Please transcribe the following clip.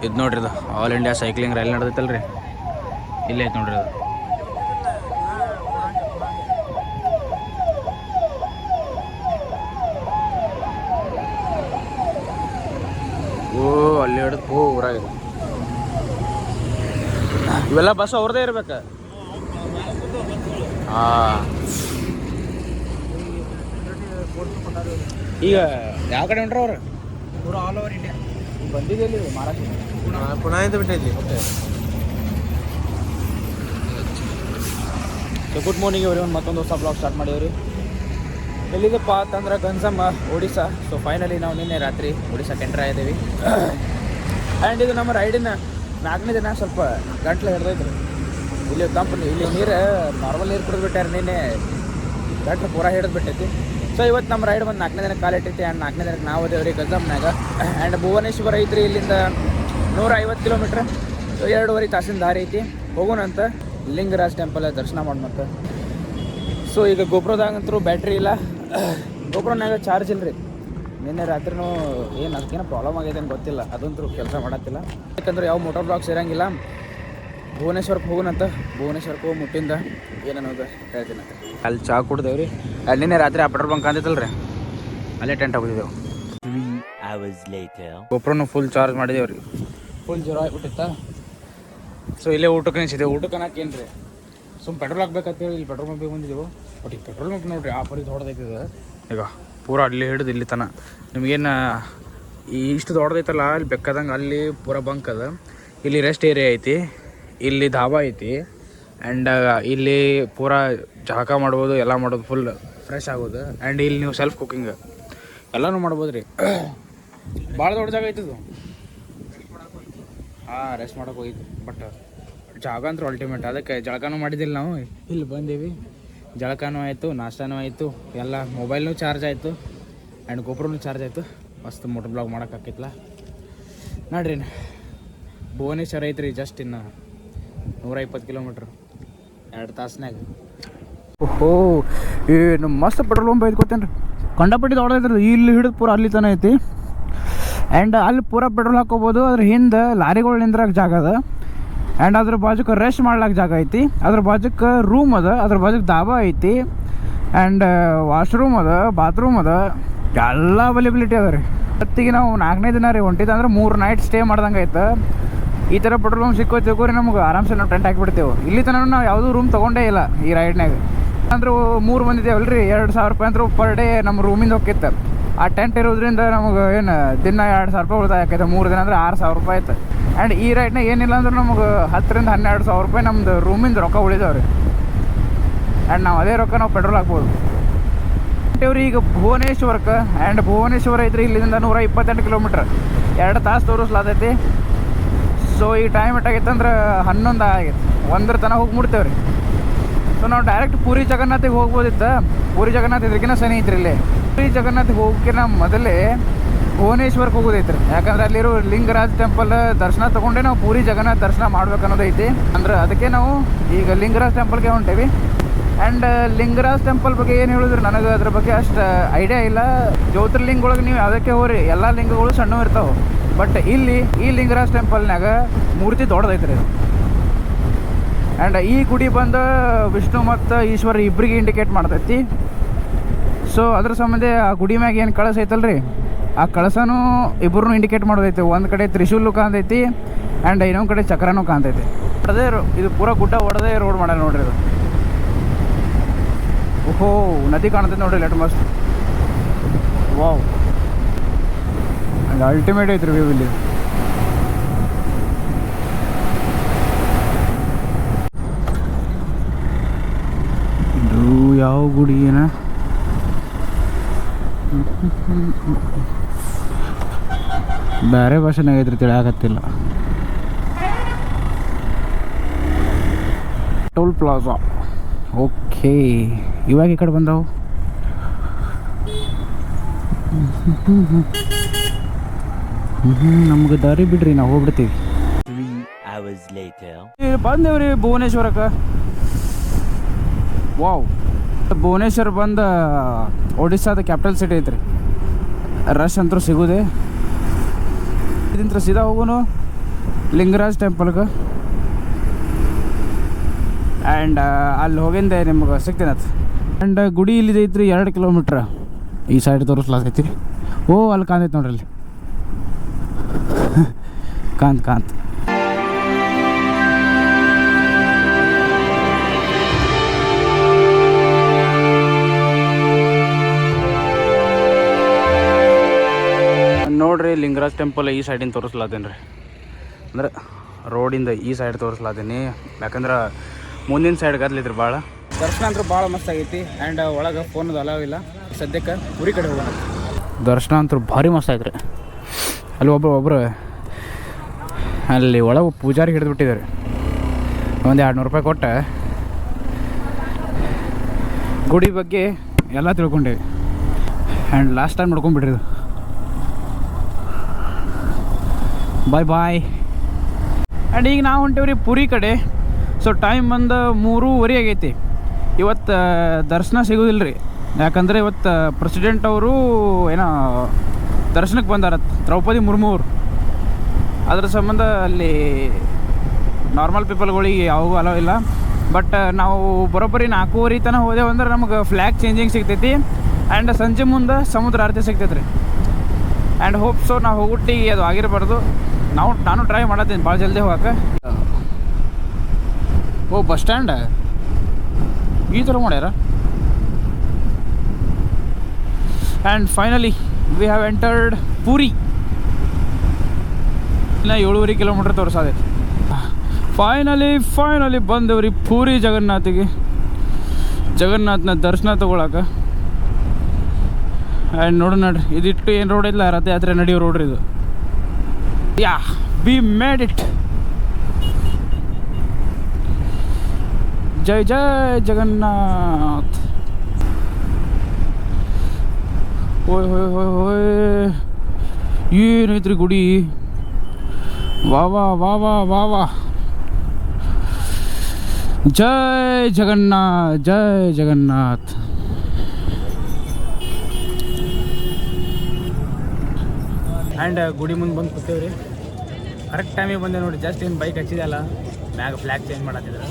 ಇದು ನೋಡ್ರಿ ಇದು ಆಲ್ ಇಂಡಿಯಾ ಸೈಕ್ಲಿಂಗ್ ರ್ಯಾಲಿ ನಡೆದೈತಲ್ಲ ರೀ, ಇಲ್ಲೇ ಐತೆ ನೋಡ್ರಿ ಅದು. ಓ ಅಲ್ಲಿ ಹಿಡಿದು ಊರಾಗ ಇವೆಲ್ಲ ಬಸ್ ಅವ್ರದ್ದೇ ಇರ್ಬೇಕು. ಹಾಂ, ಈಗ ಯಾವ ಕಡೆ ಹೊಂಟ್ರ ಅವ್ರು? ಪೂರ ಆಲ್ ಓವರ್ ಇಂಡಿಯಾ ಬಂದಿದೆ ಇಲ್ಲಿ ಮಹಾರಾಷ್ಟ್ರ ಪುಣೆಯಿಂದ ಬಿಟ್ಟೈತಿ. ಸೊ ಗುಡ್ ಮಾರ್ನಿಂಗ್ ಇವ್ರಿ, ಒಂದು ಮತ್ತೊಂದು ಹೊಸ ಬ್ಲಾಗ್ ಸ್ಟಾರ್ಟ್ ಮಾಡೀವ್ರಿ. ಎಲ್ಲಿದೆಪ್ಪ ಅಂತಂದ್ರೆ ಗನ್ಸಮ್ಮ ಒಡಿಸ್ಸಾ. ಸೊ ಫೈನಲಿ ನಾವು ನಿನ್ನೆ ರಾತ್ರಿ ಒಡಿಸ್ಸಾಕ್ಕೆ ಎಂಟ್ರ್ ಆಗಿದ್ದೀವಿ. ಆ್ಯಂಡ್ ಇದು ನಮ್ಮ ರೈಡಿನ 4ನೇ ದಿನ. ಸ್ವಲ್ಪ ಗಂಟ್ಲು ಹಿಡ್ದೈತ್ರಿ. ಇಲ್ಲಿ ತಂಪು, ಇಲ್ಲಿ ನೀರು ನಾರ್ಮಲ್ ನೀರು ಕುಡಿದು ಬಿಟ್ಟಾರೆ. ನಿನ್ನೆ ಗಂಟ್ಲು ಪೂರ ಹಿಡಿದು ಬಿಟ್ಟೈತಿ. ಸೊ ಇವತ್ತು ನಮ್ಮ ರೈಡ್ ಬಂದು 4ನೇ ದಿನಕ್ಕೆ ಕಾಲಿಟ್ಟೈತಿ. ಆ್ಯಂಡ್ 4ನೇ ದಿನಕ್ಕೆ ನಾವು ಅದೇವ್ರಿ ಗಂಜಮ್ನಾಗ. ಆ್ಯಂಡ್ ಭುವನೇಶ್ವರ ಐತ್ರಿ, ಇಲ್ಲಿಂದ 150 ಕಿಲೋಮೀಟ್ರ್. 2.5 ತಾಸಿನ ದಾರಿ ಐತಿ. ಹೋಗೋಣಂತ ಲಿಂಗರಾಜ್ ಟೆಂಪಲ್ ದರ್ಶನ ಮಾಡಿ ಮತ್ತೆ. ಸೊ ಈಗ ಗೋಪ್ರದಾಗಂತರೂ ಬ್ಯಾಟ್ರಿ ಇಲ್ಲ, ಗೋಪ್ರನಾಗ ಚಾರ್ಜ್ ಇಲ್ಲ ರೀ. ನಿನ್ನೆ ರಾತ್ರಿನೂ ಏನು ಅದಕ್ಕೇನೋ ಪ್ರಾಬ್ಲಮ್ ಆಗೈತೆ ಅಂತ ಗೊತ್ತಿಲ್ಲ, ಅದಂತೂ ಕೆಲಸ ಮಾಡತ್ತಿಲ್ಲ. ಯಾಕಂದ್ರೆ ಯಾವ ಮೋಟರ್ ಬ್ಲಾಗ್ಸ್ ಇರೋಂಗಿಲ್ಲ. ಭುವನೇಶ್ವರಕ್ಕೆ ಹೋಗೋಣಂತ, ಭುವನೇಶ್ವರಕ್ಕೆ ಹೋಗಿ ಮುಟ್ಟಿಂದ ಏನನ್ನೋದು ಹೇಳ್ತೀನಿ. ಅಲ್ಲಿ ಚಹಾ ಕುಡ್ದೇವ್ರಿ. ಅಲ್ಲಿ ನಿನ್ನೆ ರಾತ್ರಿ ಆ ಪೆಟ್ರೋಲ್ ಬಂಕ್ ಅಂದಿತ್ತಲ್ಲ ರೀ, ಅಲ್ಲೇ ಟೆಂಟ್ ಹೋಗಿದ್ದೆವು. ಗೋಪ್ರನು ಫುಲ್ ಚಾರ್ಜ್ ಮಾಡಿದೇವ್ರಿ. ಫುಲ್ ಜ್ವರ ಆಗ್ಬಿಟ್ಟಿತ್ತ. ಸೊ ಇಲ್ಲೇ ಊಟಕ್ಕೆ ನಿಲ್ಸಿದ್ದೆವು. ಊಟಕ್ಕೆ ಅನ್ನೋಕ್ಕೇನು ರೀ, ಸುಮ್ಮ ಪೆಟ್ರೋಲ್ ಹಾಕ್ಬೇಕಂತೇಳಿ ಇಲ್ಲಿ ಪೆಟ್ರೋಲ್ ಬಂಕ್ ಬಂದಿದ್ದೆವು. ಬಟ್ ಈಗ ಪೆಟ್ರೋಲ್ ಬಂಕ್ ನೋಡಿರಿ ಆ ಪರಿ ದೊಡ್ಡದೈತದ. ಈಗ ಪೂರ ಅಲ್ಲಿ ಹಿಡಿದು ಇಲ್ಲಿ ತನ ನಿಮಗೇನು ಇಷ್ಟು ದೊಡ್ಡದೈತಲ್ಲ, ಅಲ್ಲಿ ಬೇಕಾದಂಗೆ ಅಲ್ಲಿ ಪೂರ ಬಂಕ್ ಅದ. ಇಲ್ಲಿ ರೆಸ್ಟ್ ಏರಿಯಾ ಐತಿ, ಇಲ್ಲಿ ಧಾಬಾ ಐತಿ. ಆ್ಯಂಡ್ ಇಲ್ಲಿ ಪೂರ ಜಳಕ ಮಾಡ್ಬೋದು, ಎಲ್ಲ ಮಾಡೋದು, ಫುಲ್ ಫ್ರೆಶ್ ಆಗೋದು. ಆ್ಯಂಡ್ ಇಲ್ಲಿ ನೀವು ಸೆಲ್ಫ್ ಕುಕ್ಕಿಂಗ್ ಎಲ್ಲನೂ ಮಾಡ್ಬೋದು ರೀ. ಭಾಳ ದೊಡ್ಡ ಜಾಗ ಐತಿದು. ಹಾಂ, ರೆಸ್ಟ್ ಮಾಡೋಕೆ ಹೋಗಿದ್ದು. ಬಟ್ ಜಾಗ ಅಂತೂ ಅಲ್ಟಿಮೇಟ್. ಅದಕ್ಕೆ ಜಳಕಾನೂ ಮಾಡಿದ್ದಿಲ್ಲ ನಾವು, ಇಲ್ಲಿ ಬಂದೀವಿ. ಜಳಕಾನೂ ಆಯಿತು, ನಾಷ್ಟಾನೂ ಆಯಿತು, ಎಲ್ಲ ಮೊಬೈಲ್ನೂ ಚಾರ್ಜ್ ಆಯಿತು, ಆ್ಯಂಡ್ ಗೋಪ್ರನೂ ಚಾರ್ಜ್ ಆಯಿತು. ಮಸ್ತ್ ಮೋಟರ್ ಬ್ಲಾಗ್ ಮಾಡೋಕ್ಕಾಕಿತ್ತಲ್ಲ ನೋಡ್ರಿ. ಭುವನೇಶ್ವರ ಐತ್ರಿ, ಜಸ್ಟ್ ಇನ್ನು 120 ಕಿಲೋಮೀಟ್ರ್ 2 ತಾಸ್ನಾಗ. ಓಹೋ, ಏನು ಮಸ್ತ್ ಪೆಟ್ರೋಲ್ ಪಂಪ್ ಐತೆ ಗೊತ್ತೇನು ರೀ. ಕಂಡಪಟ್ಟಿ ದೊಡ್ಡದೈತ್ರಿ. ಇಲ್ಲಿ ಹಿಡಿದು ಪೂರ ಅಲ್ಲಿ ತನಕ ಐತಿ. ಆ್ಯಂಡ್ ಅಲ್ಲಿ ಪೂರ ಪೆಟ್ರೋಲ್ ಹಾಕೋಬೋದು. ಅದ್ರ ಹಿಂದೆ ಲಾರಿಗಳು ನಿಂದ್ರಾಗ ಜಾಗ ಅದ. ಆ್ಯಂಡ್ ಅದ್ರ ಬಾಜುಕ್ಕೆ ರೆಸ್ಟ್ ಮಾಡ್ಲಾಕ ಜಾಗ ಐತಿ. ಅದ್ರ ಬಾಜುಕ್ಕೆ ರೂಮ್ ಅದ, ಅದ್ರ ಬಾಜುಕ್ಕೆ ಧಾಬಾ ಐತಿ. ಆ್ಯಂಡ್ ವಾಶ್ರೂಮ್ ಅದ, ಬಾತ್ರೂಮ್ ಅದ, ಎಲ್ಲ ಅವೈಲೇಬಿಲಿಟಿ ಅದ ರೀ. ಹೊತ್ತಿಗೆ ನಾವು 4ನೇ ದಿನ ರೀ ಹೊಂಟಿದ್ದು. ಅಂದ್ರೆ 3 ನೈಟ್ ಸ್ಟೇ ಮಾಡ್ದಂಗೆ ಆಯ್ತು. ಈ ಥರ ಪೆಟ್ರೋಲ್ ಪಂಪ್ ಸಿಕ್ಕೋತೀವಿ ರೀ, ನಮ್ಗೆ ಆರಾಮ್ಸೆ ನಾವು ಟೆಂಟ್ ಹಾಕಿಬಿಡ್ತೇವೆ. ಇಲ್ಲಿ ತನಕ ನಾವು ಯಾವುದೂ ರೂಮ್ ತೊಗೊಂಡೇ ಇಲ್ಲ ಈ ರೈಡ್ನಾಗ. ಅಂದ್ರೆ 3 ಬಂದಿದ್ದೇವಲ್ಲ ರೀ, 2,000 ರೂಪಾಯಿ ಅಂದ್ರೆ ಪರ್ ಡೇ ನಮ್ಮ ರೂಮಿಂದ ಹೋಗಿತ್ತು. ಆ ಟೆಂಟ್ ಇರೋದ್ರಿಂದ ನಮಗೆ ಏನು ದಿನ 2,000 ರೂಪಾಯಿ ಉಳಿತಾಯ ಆಕೈತೆ. 3 ದಿನ ಅಂದರೆ 6,000 ರೂಪಾಯಿ ಆಯ್ತು. ಆ್ಯಂಡ್ ಈ ರೈಡ್ನಾಗ ಏನಿಲ್ಲ ಅಂದ್ರೆ ನಮಗೆ 10,000 ರಿಂದ 12,000 ರೂಪಾಯಿ ನಮ್ದು ರೂಮಿಂದ ರೊಕ್ಕ ಉಳಿದಾವೆ ರೀ. ಆ್ಯಂಡ್ ನಾವು ಅದೇ ರೊಕ್ಕ ನಾವು ಪೆಟ್ರೋಲ್ ಹಾಕ್ಬೋದು. ಇವ್ರಿ ಈಗ ಭುವನೇಶ್ವರಕ್ಕೆ. ಆ್ಯಂಡ್ ಭುವನೇಶ್ವರ ಐತ್ರಿ, ಇಲ್ಲಿಂದ 128 ಕಿಲೋಮೀಟ್ರ್, 2 ತಾಸು ತೋರಿಸ್ಲಾತೈತಿ. ಸೊ ಈ ಟೈಮ್ ಎಷ್ಟಾಗೈತೆ ಅಂದ್ರೆ 11 ಆಗೈತೆ. 1 ತನಕ ಹೋಗಿ ಮುಡ್ತೇವೆ ರೀ. ಸೊ ನಾವು ಡೈರೆಕ್ಟ್ ಪೂರಿ ಜಗನ್ನಾಥಿಗೆ ಹೋಗ್ಬೋದಿತ್ತು. ಪೂರಿ ಜಗನ್ನಾಥ ಇದ್ರಕಿನ್ನ ಸನಿ ಐತ್ರಿ. ಇಲ್ಲಿ ಪೂರಿ ಜಗನ್ನಾಥಿಗೆ ಹೋಗೋಕ್ಕಿಂತ ಮೊದಲೇ ಭುವನೇಶ್ವರಕ್ಕೆ ಹೋಗೋದೈತ್ರಿ. ಯಾಕಂದ್ರೆ ಅಲ್ಲಿರೋ ಲಿಂಗರಾಜ್ ಟೆಂಪಲ್ ದರ್ಶನ ತೊಗೊಂಡೆ ನಾವು ಪೂರಿ ಜಗನ್ನಾಥ ದರ್ಶನ ಮಾಡ್ಬೇಕು ಅನ್ನೋದೈತಿ. ಅಂದ್ರೆ ಅದಕ್ಕೆ ನಾವು ಈಗ ಲಿಂಗರಾಜ್ ಟೆಂಪಲ್ಗೆ ಹೊಂಟೇವಿ. ಆ್ಯಂಡ್ ಲಿಂಗರಾಜ್ ಟೆಂಪಲ್ ಬಗ್ಗೆ ಏನು ಹೇಳಿದ್ರು ನನಗೆ ಅದ್ರ ಬಗ್ಗೆ ಅಷ್ಟು ಐಡಿಯಾ ಇಲ್ಲ. ಜ್ಯೋತಿರ್ಲಿಂಗಗಳಿಗೆ ನೀವು ಯಾವುದಕ್ಕೆ ಹೋಗ್ರಿ, ಎಲ್ಲ ಲಿಂಗಗಳು ಸಣ್ಣ ಇರ್ತಾವೆ. ಬಟ್ ಇಲ್ಲಿ ಈ ಲಿಂಗರಾಜ್ ಟೆಂಪಲ್ನಾಗ ಮೂರ್ತಿ ದೊಡ್ಡದೈತ್ರಿ. ಆ್ಯಂಡ್ ಈ ಗುಡಿ ಬಂದು ವಿಷ್ಣು ಮತ್ತು ಈಶ್ವರ ಇಬ್ಬರಿಗೆ ಇಂಡಿಕೇಟ್ ಮಾಡ್ತೈತಿ. ಸೊ ಅದ್ರ ಸಂಬಂಧ ಆ ಗುಡಿ ಮ್ಯಾಗ ಏನು ಕಳಸ ಐತಲ್ರಿ, ಆ ಕಳಸನೂ ಇಬ್ಬರನ್ನೂ ಇಂಡಿಕೇಟ್ ಮಾಡೋದೈತಿ. ಒಂದು ಕಡೆ ತ್ರಿಶೂಲು ಕಾಣ್ತೈತಿ, ಆ್ಯಂಡ್ ಇನ್ನೊಂದು ಕಡೆ ಚಕ್ರನೂ ಕಾಣ್ತೈತಿ. ಹೊಡೆದೇ ಇದು ಪೂರ ಗುಡ್ಡ ಹೊಡೆದೇ ರೋಡ್ ಮಾಡಲ್ಲ ನೋಡ್ರಿ ಇದು. ಓಹೋ, ನದಿ ಕಾಣ್ತೈತೆ ನೋಡ್ರಿ, ಲೆಟ್ ಮಸ್ತ್. ವಾವ್, ಅಲ್ಟಿಮೇಟ್ ಐತ್ರಿ ವ್ಯೂ ಇಲ್ಲಿ. ಇದು ಯಾವ ಗುಡಿ ಏನ, ಬೇರೆ ಭಾಷೆನಾಗ ಐತ್ರಿ, ತಿಳಿಯಾಕತ್ತಿಲ್ಲ. Toll plaza. ಓಕೆ, ಇವಾಗ ಈ ಕಡೆ ಬಂದವು. ನಮ್ಗೆ ದಾರಿ ಬಿಡ್ರಿ, ನಾವು ಹೋಗ್ಬಿಡ್ತೀವಿ. ಬಂದೇವ್ರಿ ಭುವನೇಶ್ವರಕ್ಕೆ. ವಾವ್, ಭುವನೇಶ್ವರ ಬಂದು ಒಡಿಸ್ಸಾದ ಕ್ಯಾಪಿಟಲ್ ಸಿಟಿ ಐತ್ರಿ. ರಶ್ ಅಂತೂ ಸಿಗೋದೆ. ಇದಿಂತ್ರ ಸೀದಾ ಹೋಗೋನು ಲಿಂಗರಾಜ್ ಟೆಂಪಲ್ಗೆ. ಆ್ಯಂಡ್ ಅಲ್ಲಿ ಹೋಗಿಂದೆ ನಿಮ್ಗೆ ಸಿಗ್ತೀನತ್. ಆ್ಯಂಡ್ ಗುಡಿ ಇಲ್ಲಿದೆ ಐತ್ರಿ 2 ಕಿಲೋಮೀಟ್ರ್. ಈ ಸೈಡ್ ತೋರಿಸ್ಲಾತೈತಿ. ಓ ಅಲ್ಲಿ ಕಾಂತೈತಿ ನೋಡ್ರಿ, ಅಲ್ಲಿ ಕಾಂತ್ ನೋಡ್ರಿ. ಲಿಂಗರಾಜ್ ಟೆಂಪಲ್ ಈ ಸೈಡಿಂದ ತೋರಿಸ್ಲಾತೀನಿ ರೀ, ಅಂದ್ರೆ ರೋಡಿಂದ ಈ ಸೈಡ್ ತೋರಿಸ್ಲಾತೀನಿ. ಯಾಕಂದ್ರೆ ಮುಂದಿನ ಸೈಡ್ ಗದ್ಲಿದ್ರಿ ಭಾಳ. ದರ್ಶನ ಅಂತೂ ಭಾಳ ಮಸ್ತ್ ಆಗೈತಿ. ಆ್ಯಂಡ್ ಒಳಗೆ ಫೋನದು ಅಲಾವ್ ಇಲ್ಲ. ಸದ್ಯಕ್ಕೆ ಪುರಿ ಕಡೆ ಹೋಗೋಣ. ದರ್ಶನ ಅಂತೂ ಭಾರಿ ಮಸ್ತ್ ಆಯ್ತು ರೀ. ಅಲ್ಲಿ ಒಬ್ಬರು ಅಲ್ಲಿ ಒಳಗೆ ಪೂಜಾರಿ ಹಿಡಿದು ಬಿಟ್ಟಿದ್ದಾರೆ. ಒಂದು 200 ರೂಪಾಯಿ ಕೊಟ್ಟು ಗುಡಿ ಬಗ್ಗೆ ಎಲ್ಲ ತಿಳ್ಕೊಂಡೇವಿ. ಆ್ಯಂಡ್ ಲಾಸ್ಟ್ ಟೈಮ್ ನೋಡ್ಕೊಂಡ್ಬಿಡ್ರಿ. Bye bye. ಆ್ಯಂಡ್ ಈಗ ನಾವು ಹೊಂಟೇವ್ರಿ ಪುರಿ ಕಡೆ. ಸೊ ಟೈಮ್ ಬಂದು 3:30 ಆಗೈತಿ. ಇವತ್ತು ದರ್ಶನ ಸಿಗೋದಿಲ್ಲ ರೀ, ಯಾಕಂದರೆ ಇವತ್ತು ಪ್ರೆಸಿಡೆಂಟ್ ಅವರು ಏನೋ ದರ್ಶನಕ್ಕೆ ಬಂದಾರ, ದ್ರೌಪದಿ ಮುರ್ಮು ಅವರು. ಅದ್ರ ಸಂಬಂಧ ಅಲ್ಲಿ ನಾರ್ಮಲ್ ಪೀಪಲ್ಗಳಿಗೆ ಯಾವಾಗೂ ಅಲೋ ಇಲ್ಲ. ಬಟ್ ನಾವು ಬರೋಬ್ಬರಿ 4:30 ತನಕ ಹೋದೆವು ಅಂದ್ರೆ ನಮಗೆ ಫ್ಲ್ಯಾಗ್ ಚೇಂಜಿಂಗ್ ಸಿಗ್ತೈತಿ. ಆ್ಯಂಡ್ ಸಂಜೆ ಮುಂದೆ ಸಮುದ್ರ ಆರತಿ ಸಿಗ್ತೈತೆ ರೀ. ಆ್ಯಂಡ್ ಹೋಪ್ ಸೊ ನಾವು ಹೋಗುಟ್ಟಿಗೆ ಅದು ಆಗಿರಬಾರ್ದು. ನಾನು ಟ್ರೈ ಮಾಡತ್ತೀನಿ ಭಾಳ ಜಲ್ದಿ ಹೋಗಕ್ಕೆ. ಓ ಬಸ್ ಸ್ಟ್ಯಾಂಡ್ ಈ ಥರ ಮಾಡ್ಯಾರ. And finally we have entered puri. ಇನ್ನು 7.5 ಕಿಲೋಮೀಟ್ರ್ ತೋರಿಸೋದೈತಿ. ಫೈನಲಿ ಬಂದೇವ್ರಿ ಪೂರಿ ಜಗನ್ನಾಥಿಗೆ. ಜಗನ್ನಾಥನ ದರ್ಶನ ತೊಗೊಳಕ್ಕೆ. ಆ್ಯಂಡ್ ನೋಡ್ರಿ ಇದಿಟ್ಟು ಏನು ರೋಡ್ ಇಲ್ಲ, ರಥಯಾತ್ರೆ ನಡೆಯೋ ರೋಡ್ರಿ ಇದು. Yeah we made it. ಜೈ ಜಗನ್ನಾಥ್. ಹೋಯ್ ಏನೈತ್ರಿ ಗುಡಿ. ವಾ ವಾ. ಜೈ ಜಗನ್ನಾಥ್. ಆ್ಯಂಡ್ ಗುಡಿ ಮುಂದೆ ಬಂದು ಕೂತೇವ್ರಿ. ಕರೆಕ್ಟ್ ಟೈಮಿಗೆ ಬಂದೆ ನೋಡಿ. ಜಸ್ಟ್ ಏನು ಬೈಕ್ ಹಚ್ಚಿದೆ ಅಲ್ಲ, ಮ್ಯಾಗ ಫ್ಲ್ಯಾಗ್ ಚೇಂಜ್ ಮಾಡತ್ತಿದ್ರು.